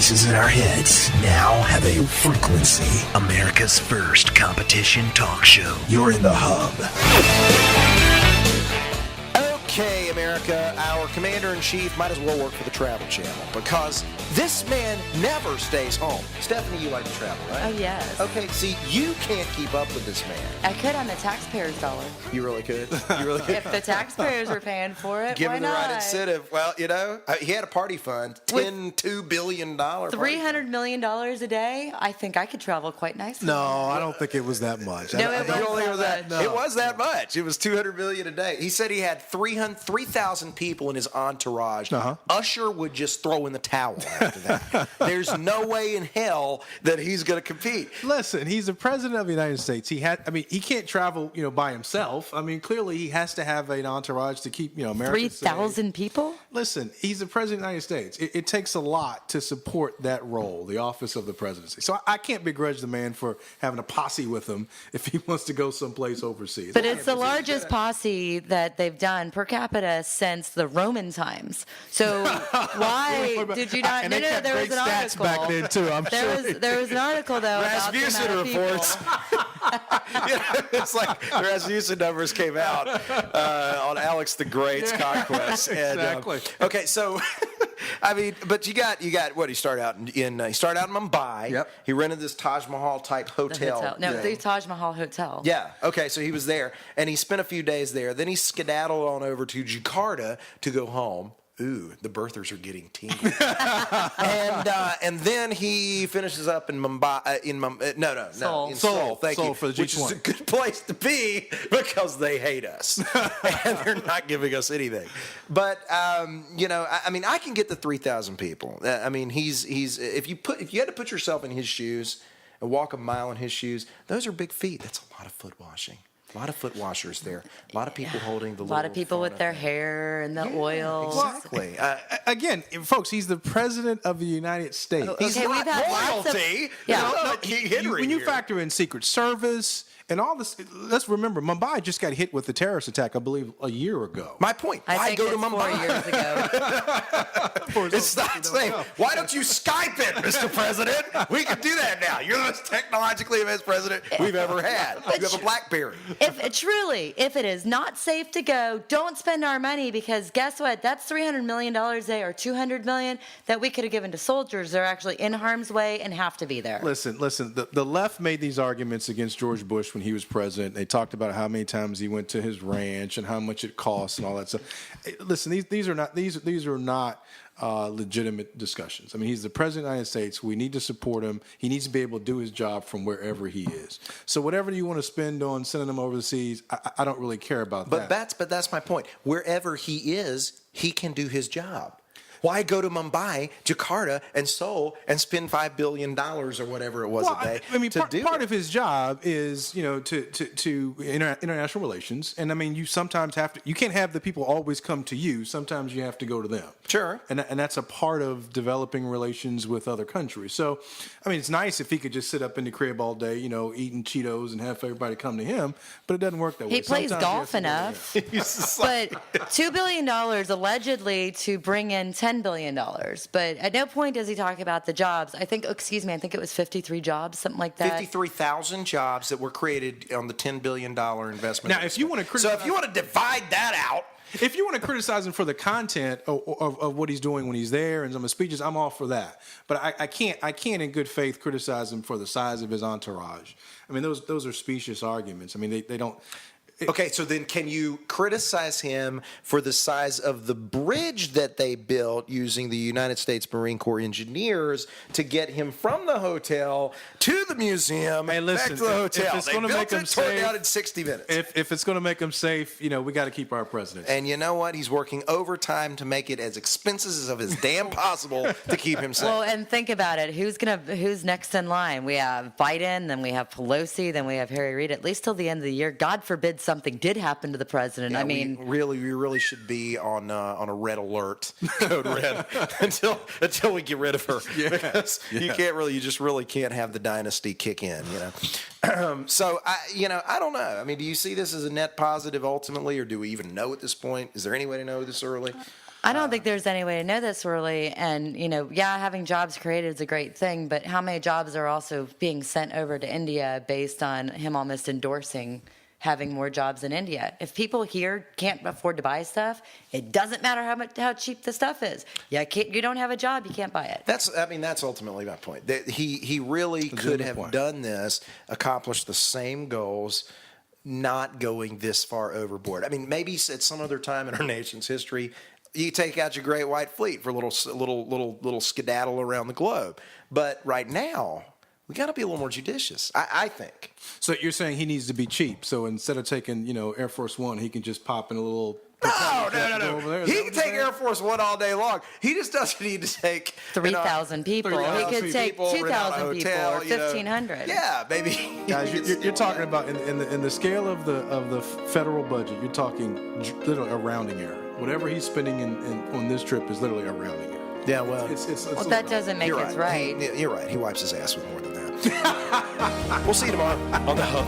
voices in our heads now have a frequency. America's first competition talk show. You're in the hub. Okay, America, our commander-in-chief might as well work for the Travel Channel because this man never stays home. Stephanie, you like to travel, right? Oh, yes. Okay, see, you can't keep up with this man. I could on the taxpayer's dollar. You really could? You really could? If the taxpayers were paying for it, Give why him the not? right incentive. Well, you know, he had a party fund, $2 billion. $300 million a day, I think I could travel quite nicely. No, I don't think it was that much. No, It was that No. much. It was $200 million a day. He said he had 3,000 people in his entourage. Uh-huh. Usher would just throw in the towel after that. There's no way in hell that he's going to compete. Listen, he's the president of the United States. He can't travel, by himself. I mean, clearly he has to have an entourage to keep, America 3,000 people? Listen, he's the president of the United States. It takes a lot to support that role, the office of the presidency. So I can't begrudge the man for having a posse with him if he wants to go someplace overseas. But it's the largest posse that they've done per capita since the Roman times. So why did you not? And No, they kept there was great an stats article back then too. I'm sure. There was an article though about the Rasmussen amount of people. reports. It's like the Rasmussen numbers came out on Alex the Great's conquest. Exactly. Okay, so I mean, but you got what? He started out in Mumbai. Yep. He rented this Taj Mahal type The hotel. No, the Taj Mahal Hotel. Yeah. Okay. So he was there, and he spent a few days there. Then he skedaddled on over to Jakarta to go home. Ooh, the birthers are getting teeny. and then he finishes up in Mumbai. Seoul. In Seoul. Thank Seoul you. for the Which is G20. a good place to be because they hate us and they're not giving us anything. But I mean, I can get the 3,000 people. I mean, he's if you had to put yourself in his shoes and walk a mile in his shoes, those are big feet. That's a lot of foot washing. A lot of foot washers there. A lot of people holding the. A lot of people with their hair and the oil. Exactly. Again, folks, he's the president of the United States. He's Okay, not we've had lots of- royalty. Yeah. Not like King Henry When you here. factor in Secret Service and all this, let's remember, Mumbai just got hit with the terrorist attack, I believe, a year ago. My point. I Why think go to it's 4 Mumbai? years ago. It's not saying, why don't you Skype it, Mr. President? We can do that now. You're the most technologically advanced president we've ever had. You have a BlackBerry. If it is not safe to go, don't spend our money because guess what? That's $300 million a day or $200 million that we could have given to soldiers that are actually in harm's way and have to be there. Listen. The left made these arguments against George Bush when he was president. They talked about how many times he went to his ranch and how much it costs and all that stuff. Listen, these are not legitimate discussions. I mean, he's the president of the United States. We need to support him. He needs to be able to do his job from wherever he is. So whatever you want to spend on sending him overseas, I don't really care about that. But that's my point. Wherever he is, he can do his job. Why go to Mumbai, Jakarta, and Seoul and spend $5 billion or whatever it was a day? I mean, to do part it? of his job is, to international relations, and I mean, you sometimes have to. You can't have the people always come to you. Sometimes you have to go to them. Sure. And that's a part of developing relations with other countries. So, I mean, it's nice if he could just sit up in the crib all day, eating Cheetos and have everybody come to him. But it doesn't work that way. He plays Sometimes golf you have to go to enough. But $2 billion allegedly to bring in $10 billion. But at no point does he talk about the jobs. I think it was 53 jobs, something like that. 53,000 jobs that were created on the $10 billion investment. Now, if you want to So if you want to divide that out. If you want to criticize him for the content of what he's doing when he's there and some of his speeches, I'm all for that. But I can't in good faith criticize him for the size of his entourage. I mean, those are specious arguments. I mean, they don't. Okay, so then can you criticize him for the size of the bridge that they built using the United States Marine Corps engineers to get him from the hotel to the museum Hey, listen, back to the hotel? if it's They gonna built make it, him tore it safe- down in 60 minutes. If it's going to make him safe, we got to keep our president. And you know what? He's working overtime to make it as expensive as damn possible to keep him safe. Well, and think about it. Who's next in line? We have Biden, then we have Pelosi, then we have Harry Reid. At least till the end of the year. God forbid something did happen to the president. Yeah, I mean, we really should be on a red alert, code red, until we get rid of her. Because you just really can't have the dynasty kick in. So I don't know. I mean, do you see this as a net positive ultimately, or do we even know at this point? Is there any way to know this early? I don't think there's any way to know this really. And, yeah, having jobs created is a great thing, but how many jobs are also being sent over to India based on him almost endorsing having more jobs in India? If people here can't afford to buy stuff, it doesn't matter how cheap the stuff is. You don't have a job, you can't buy it. That's ultimately my point. That he really could have done this, accomplished the same goals, not going this far overboard. I mean, maybe at some other time in our nation's history, you take out your Great White Fleet for a little skedaddle around the globe. But right now, we got to be a little more judicious, I think. So you're saying he needs to be cheap. So instead of taking, Air Force One, he can just pop in a little. No. He can take Air Force One all day long. He just doesn't need to take 3,000 people. He could take 2,000 people or 1,500. Yeah, maybe. Guys, you're talking about in the scale of the federal budget. You're talking literally a rounding error. Whatever he's spending on this trip is literally a rounding error. Yeah, well, well, that doesn't make it right. You're right. He wipes his ass with more than that. We'll see you tomorrow on The Hook.